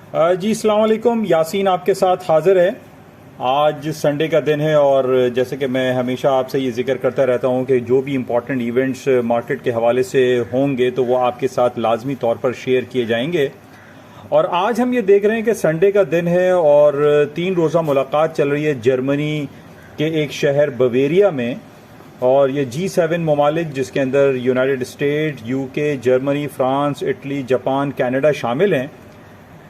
जी अस्सलाम वालेकुम। यासीन आपके साथ हाजिर है। आज संडे का दिन है और जैसे कि मैं हमेशा आपसे ये जिक्र करता रहता हूँ कि जो भी इम्पोर्टेंट इवेंट्स मार्केट के हवाले से होंगे तो वो आपके साथ लाजमी तौर पर शेयर किए जाएंगे। और आज हम ये देख रहे हैं कि संडे का दिन है और 3 रोज़ा मुलाकात चल रही है जर्मनी के एक शहर बवेरिया में। और ये G7 ममालिक जिसके अंदर United state, UK, Germany, France, Italy, Japan, Canada शामिल हैं।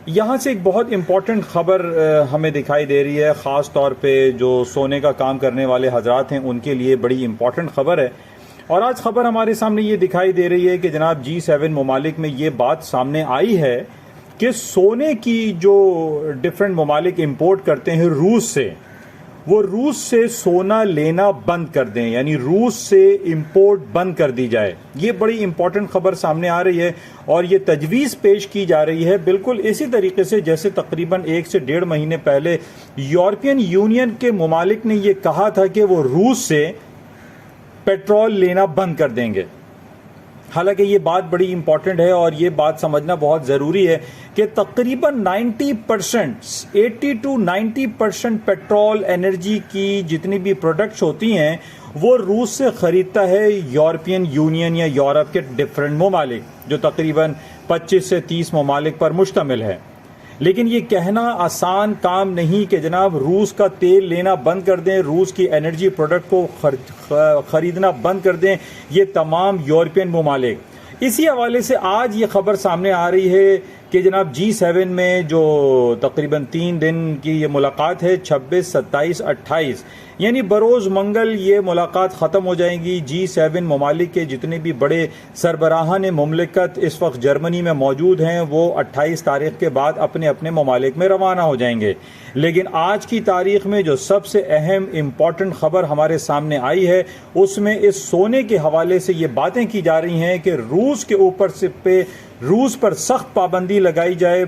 यहाँ से एक बहुत इम्पॉर्टेंट ख़बर हमें दिखाई दे रही है, ख़ास तौर पे जो सोने का काम करने वाले हजरात हैं उनके लिए बड़ी इम्पॉर्टेंट ख़बर है। और आज ख़बर हमारे सामने ये दिखाई दे रही है कि जनाब G7 ममालिक में ये बात सामने आई है कि सोने की जो डिफरेंट ममालिक इम्पोर्ट करते हैं रूस से, वो रूस से सोना लेना बंद कर दें, यानी रूस से इंपोर्ट बंद कर दी जाए। ये बड़ी इंपॉर्टेंट खबर सामने आ रही है और ये तजवीज़ पेश की जा रही है बिल्कुल इसी तरीके से जैसे तकरीबन 1 से 1.5 महीने पहले यूरोपियन यूनियन के ममालिक ने ये कहा था कि वो रूस से पेट्रोल लेना बंद कर देंगे। हालांकि ये बात बड़ी इंपॉर्टेंट है और ये बात समझना बहुत ज़रूरी है कि तकरीबन 90%, 80 to 90% पेट्रोल एनर्जी की जितनी भी प्रोडक्ट्स होती हैं वो रूस से ख़रीदता है यूरोपियन यूनियन या यूरोप के डिफरेंट ममालिक, जो तकरीबन 25 से 30 ममालिक पर मुश्तमिल है। लेकिन ये कहना आसान काम नहीं कि जनाब रूस का तेल लेना बंद कर दें, रूस की एनर्जी प्रोडक्ट को ख़रीदना बंद कर दें ये तमाम यूरोपियन ममालिक। इसी हवाले से आज ये खबर सामने आ रही है कि जनाब G7 में जो तकरीबन 3 दिन की ये मुलाकात है, 26, 27, 28 यानी बरोज़ मंगल ये मुलाकात ख़त्म हो जाएगी। G7 ममालिक के जितने भी बड़े सरबराहान मुमलिकत इस वक्त जर्मनी में मौजूद हैं वो 28 तारीख के बाद अपने अपने ममालिक में रवाना हो जाएंगे। लेकिन आज की तारीख में जो सबसे अहम इम्पॉर्टेंट ख़बर हमारे सामने आई है उसमें इस सोने के हवाले से ये बातें की जा रही हैं कि रूस के ऊपर से रूस पर सख्त पाबंदी लगाई जाए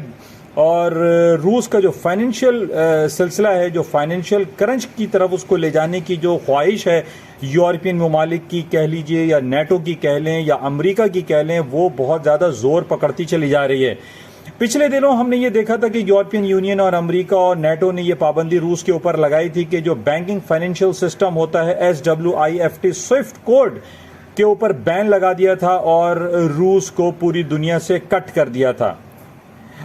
और रूस का जो फाइनेंशियल सिलसिला है, जो फाइनेंशियल क्रंच की तरफ उसको ले जाने की जो ख्वाहिश है यूरोपियन ममालिक की कह लीजिए या नेटो की कह लें या अमेरिका की कह लें, वो बहुत ज़्यादा जोर पकड़ती चली जा रही है। पिछले दिनों हमने ये देखा था कि यूरोपियन यूनियन और अमेरिका और नेटो ने ये पाबंदी रूस के ऊपर लगाई थी कि जो बैंकिंग फाइनेंशियल सिस्टम होता है SWIFT स्विफ्ट कोड के ऊपर बैन लगा दिया था और रूस को पूरी दुनिया से कट कर दिया था।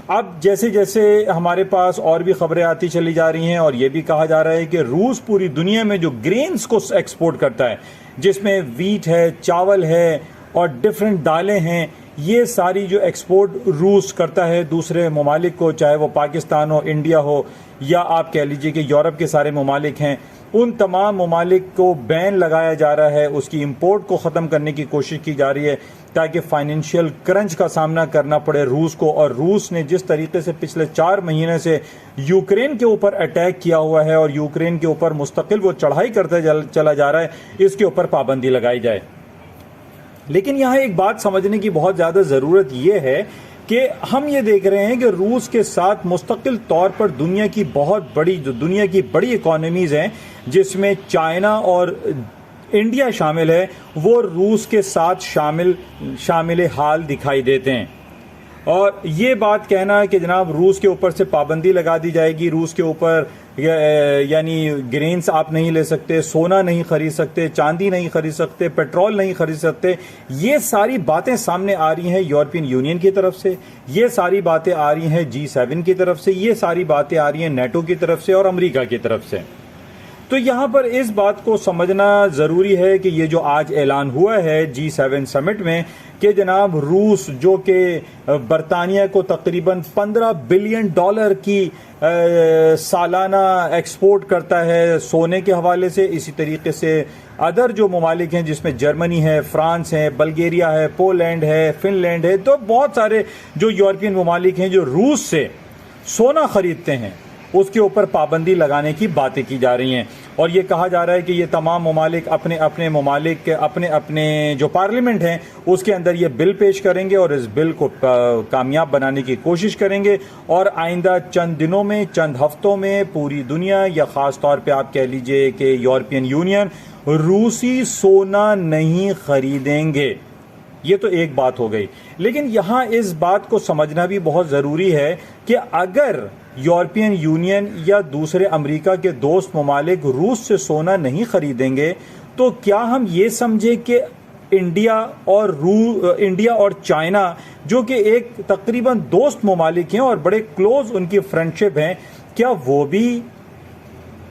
अब जैसे जैसे हमारे पास और भी खबरें आती चली जा रही हैं और ये भी कहा जा रहा है कि रूस पूरी दुनिया में जो ग्रेन्स को एक्सपोर्ट करता है, जिसमें वीट है, चावल है और डिफरेंट दालें हैं, ये सारी जो एक्सपोर्ट रूस करता है दूसरे ममालिक को, चाहे वो पाकिस्तान हो, इंडिया हो या आप कह लीजिए कि यूरोप के सारे ममालिक हैं, उन तमाम ममालिक को बैन लगाया जा रहा है, उसकी इंपोर्ट को ख़त्म करने की कोशिश की जा रही है ताकि फाइनेंशियल क्रंच का सामना करना पड़े रूस को। और रूस ने जिस तरीके से पिछले 4 महीने से यूक्रेन के ऊपर अटैक किया हुआ है और यूक्रेन के ऊपर मुस्तकिल वो चढ़ाई करते चला जा रहा है, इसके ऊपर पाबंदी लगाई जाए। लेकिन यहाँ एक बात समझने की बहुत ज़्यादा ज़रूरत ये है कि हम ये देख रहे हैं कि रूस के साथ मुस्तकिल तौर पर दुनिया की बहुत बड़ी, जो दुनिया की बड़ी इकोनॉमीज़ हैं जिसमें चाइना और इंडिया शामिल है, वो रूस के साथ शामिल हाल दिखाई देते हैं। और ये बात कहना है कि जनाब रूस के ऊपर से पाबंदी लगा दी जाएगी, रूस के ऊपर यानी ग्रेन्स आप नहीं ले सकते, सोना नहीं खरीद सकते, चांदी नहीं खरीद सकते, पेट्रोल नहीं खरीद सकते, ये सारी बातें सामने आ रही हैं यूरोपियन यूनियन की तरफ से, ये सारी बातें आ रही हैं G7 की तरफ से, ये सारी बातें आ रही हैं नेटो की तरफ से और अमेरिका की तरफ से। तो यहाँ पर इस बात को समझना ज़रूरी है कि ये जो आज ऐलान हुआ है G7 समिट में कि जनाब रूस जो कि बरतानिया को तकरीबन $15 बिलियन की सालाना एक्सपोर्ट करता है सोने के हवाले से, इसी तरीके से अदर जो ममालिक हैं जिसमें जर्मनी है, फ्रांस है, बल्गेरिया है, पोलैंड है, फिनलैंड है, तो बहुत सारे जो यूरोपियन ममालिक हैं जो रूस से सोना खरीदते हैं उसके ऊपर पाबंदी लगाने की बातें की जा रही हैं। और ये कहा जा रहा है कि ये तमाम ममालिक अपने अपने ममालिक के अपने अपने जो पार्लियामेंट हैं उसके अंदर ये बिल पेश करेंगे और इस बिल को कामयाब बनाने की कोशिश करेंगे और आइंदा चंद दिनों में, चंद हफ्तों में पूरी दुनिया या ख़ास तौर पे आप कह लीजिए कि यूरोपियन यूनियन रूसी सोना नहीं खरीदेंगे। ये तो एक बात हो गई। लेकिन यहां इस बात को समझना भी बहुत जरूरी है कि अगर यूरोपियन यूनियन या दूसरे अमेरिका के दोस्त ममालिक रूस से सोना नहीं खरीदेंगे तो क्या हम ये समझे कि इंडिया और चाइना, जो कि एक तकरीबन दोस्त ममालिक हैं और बड़े क्लोज उनकी फ्रेंडशिप हैं, क्या वो भी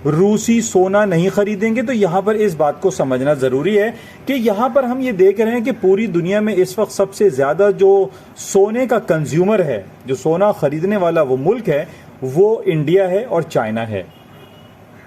रूसी सोना नहीं खरीदेंगे? तो यहां पर इस बात को समझना जरूरी है कि यहां पर हम ये देख रहे हैं कि पूरी दुनिया में इस वक्त सबसे ज्यादा जो सोने का कंज्यूमर है, जो सोना खरीदने वाला वो मुल्क है, वो इंडिया है और चाइना है।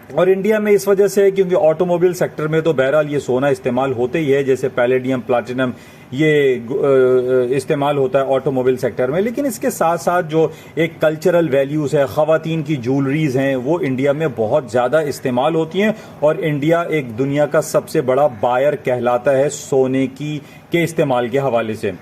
और इंडिया में इस वजह से है क्योंकि ऑटोमोबाइल सेक्टर में तो बहरहाल ये सोना इस्तेमाल होते ही है, जैसे पैलेडियम, प्लैटिनम, ये इस्तेमाल होता है ऑटोमोबाइल सेक्टर में। लेकिन इसके साथ साथ जो एक कल्चरल वैल्यूज है, खवातीन की ज्वेलरीज हैं, वो इंडिया में बहुत ज़्यादा इस्तेमाल होती हैं और इंडिया एक दुनिया का सबसे बड़ा बायर कहलाता है सोने के इस्तेमाल के हवाले से।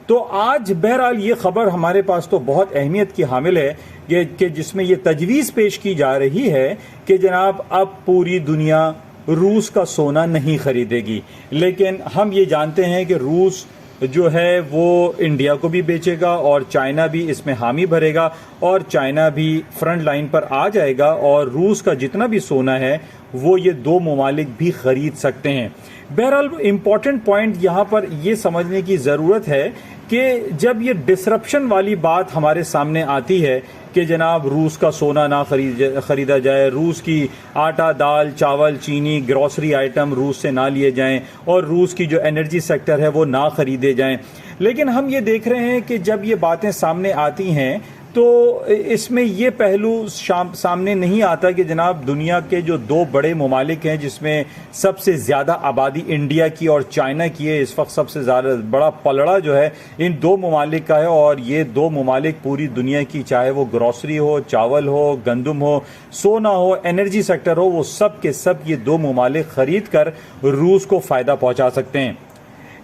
तो आज बहरहाल ये खबर हमारे पास तो बहुत अहमियत की हामिल है कि जिसमें ये तजवीज़ पेश की जा रही है कि जनाब अब पूरी दुनिया रूस का सोना नहीं खरीदेगी। लेकिन हम ये जानते हैं कि रूस जो है वो इंडिया को भी बेचेगा और चाइना भी इसमें हामी भरेगा और चाइना भी फ्रंट लाइन पर आ जाएगा और रूस का जितना भी सोना है वो ये दो ममालिक भी खरीद सकते हैं। बहरहाल इम्पॉर्टेंट पॉइंट यहाँ पर ये समझने की ज़रूरत है कि जब ये डिसरप्शन वाली बात हमारे सामने आती है कि जनाब रूस का सोना ना खरीदा जाए, रूस की आटा, दाल, चावल, चीनी, ग्रोसरी आइटम रूस से ना लिए जाएं और रूस की जो एनर्जी सेक्टर है वो ना खरीदे जाएं। लेकिन हम ये देख रहे हैं कि जब ये बातें सामने आती हैं तो इसमें ये पहलू सामने नहीं आता कि जनाब दुनिया के जो दो बड़े ममालिक हैं जिसमें सबसे ज़्यादा आबादी इंडिया की और चाइना की है, इस वक्त सबसे ज़्यादा बड़ा पलड़ा जो है इन दो ममालिक का है और ये दो ममालिक पूरी दुनिया की, चाहे वो ग्रोसरी हो, चावल हो, गंदम हो, सोना हो, एनर्जी सेक्टर हो, वो सब के सब ये दो ममालिक खरीद कर रूस को फ़ायदा पहुँचा सकते हैं।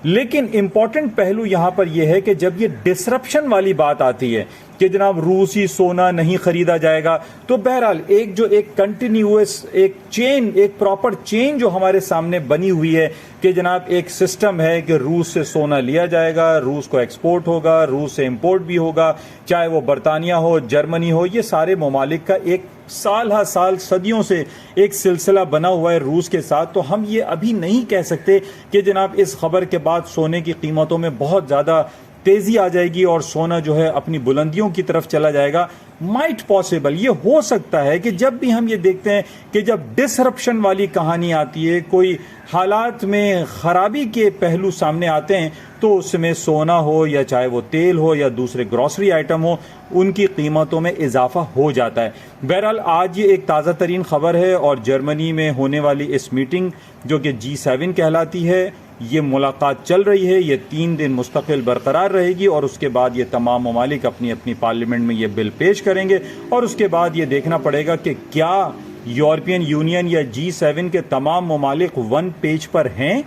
लेकिन इंपॉर्टेंट पहलू यहां पर यह है कि जब ये डिसरप्शन वाली बात आती है कि जनाब रूसी सोना नहीं खरीदा जाएगा, तो बहरहाल एक कंटिन्यूअस एक चेन, एक प्रॉपर चेन जो हमारे सामने बनी हुई है कि जनाब एक सिस्टम है कि रूस से सोना लिया जाएगा, रूस को एक्सपोर्ट होगा, रूस से इंपोर्ट भी होगा, चाहे वो बरतानिया हो, जर्मनी हो, ये सारे ममालिक का एक साल हा साल सदियों से एक सिलसिला बना हुआ है रूस के साथ। तो हम ये अभी नहीं कह सकते कि जनाब इस खबर के बाद सोने की कीमतों में बहुत ज़्यादा तेजी आ जाएगी और सोना जो है अपनी बुलंदियों की तरफ चला जाएगा। माइट पॉसिबल, ये हो सकता है कि जब भी हम ये देखते हैं कि जब डिसरप्शन वाली कहानी आती है, कोई हालात में खराबी के पहलू सामने आते हैं, तो उसमें सोना हो या चाहे वो तेल हो या दूसरे ग्रोसरी आइटम हो, उनकी कीमतों में इजाफा हो जाता है। बहरहाल आज ये एक ताज़ा तरीन खबर है और जर्मनी में होने वाली इस मीटिंग जो कि G7 कहलाती है, ये मुलाकात चल रही है, ये 3 दिन मुस्तकिल बरकरार रहेगी और उसके बाद ये तमाम ममालिक अपनी अपनी पार्लियामेंट में ये बिल पेश करेंगे और उसके बाद ये देखना पड़ेगा कि क्या यूरोपियन यूनियन या G7 के तमाम ममालिक वन पेज पर हैं।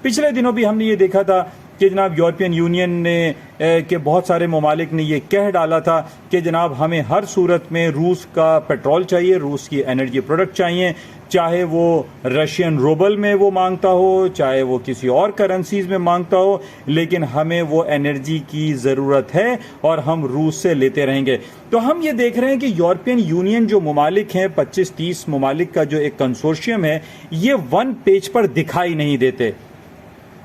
पिछले दिनों भी हमने ये देखा था कि जनाब यूरोपियन यूनियन ने के बहुत सारे ममालिक ने ये कह डाला था कि जनाब हमें हर सूरत में रूस का पेट्रोल चाहिए, रूस की एनर्जी प्रोडक्ट चाहिए, चाहे वो रशियन रूबल में वो मांगता हो, चाहे वो किसी और करेंसीज में मांगता हो, लेकिन हमें वो एनर्जी की ज़रूरत है और हम रूस से लेते रहेंगे। तो हम ये देख रहे हैं कि यूरोपियन यूनियन जो ममालिक हैं, 25-30 ममालिक का जो एक कंसोर्शियम है, ये वन पेज पर दिखाई नहीं देते,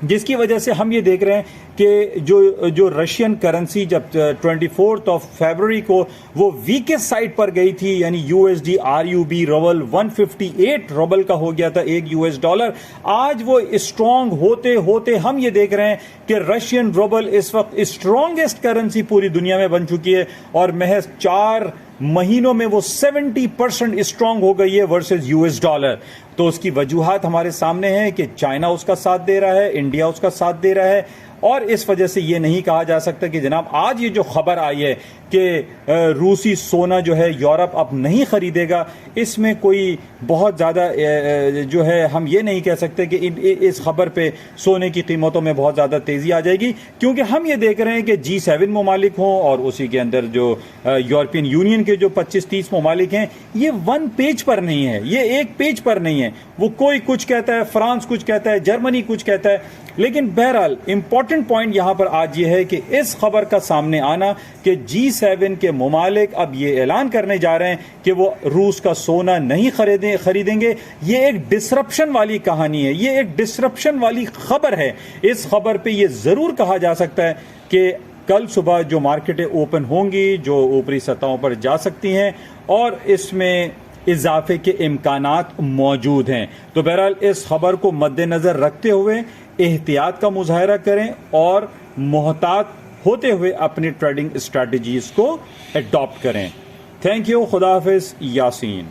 जिसकी वजह से हम ये देख रहे हैं कि जो रशियन करेंसी जब 24 फरवरी को वो वीकेस्ट साइड पर गई थी, यानी USD RUB रूबल 158 रूबल का हो गया था एक US डॉलर। आज वो स्ट्रांग होते होते हम ये देख रहे हैं कि रशियन रूबल इस वक्त स्ट्रांगेस्ट करेंसी पूरी दुनिया में बन चुकी है और महज 4 महीनों में वो 70% स्ट्रांग हो गई है वर्सेस US डॉलर। तो उसकी वजूहात हमारे सामने है कि चाइना उसका साथ दे रहा है, इंडिया उसका साथ दे रहा है और इस वजह से ये नहीं कहा जा सकता कि जनाब आज ये जो खबर आई है कि रूसी सोना जो है यूरोप अब नहीं खरीदेगा, इसमें कोई बहुत ज़्यादा जो है हम ये नहीं कह सकते कि इस खबर पे सोने की कीमतों में बहुत ज़्यादा तेज़ी आ जाएगी, क्योंकि हम ये देख रहे हैं कि G7 ममालिक हों और उसी के अंदर जो यूरोपियन यूनियन के जो 25-30 ममालिक हैं, ये वन पेज पर नहीं है, ये एक पेज पर नहीं है। वो कोई कुछ कहता है, फ्रांस कुछ कहता है, जर्मनी कुछ कहता है, लेकिन बहरहाल इम्पोर्टेंट इंपॉर्टेंट पॉइंट यहां पर आज ये है कि इस खबर का सामने आना कि G7 के मुमालिक अब ये ऐलान करने जा रहे हैं कि वो रूस का सोना नहीं खरीदेंगे, ये एक डिसरप्शन वाली कहानी है, ये एक डिसरप्शन वाली खबर है। इस खबर पे ये जरूर कहा जा सकता है कि कल सुबह जो मार्केटें ओपन होंगी, जो ऊपरी सतहों पर जा सकती हैं और इसमें इजाफे के इम्कानात मौजूद हैं। तो बहरहाल इस खबर को मद्देनजर रखते हुए एहतियात का मुजाहरा करें और मोहतात होते हुए अपनी ट्रेडिंग स्ट्रैटेजीज को एडॉप्ट करें। Thank you. खुदा हाफिज। यासीन।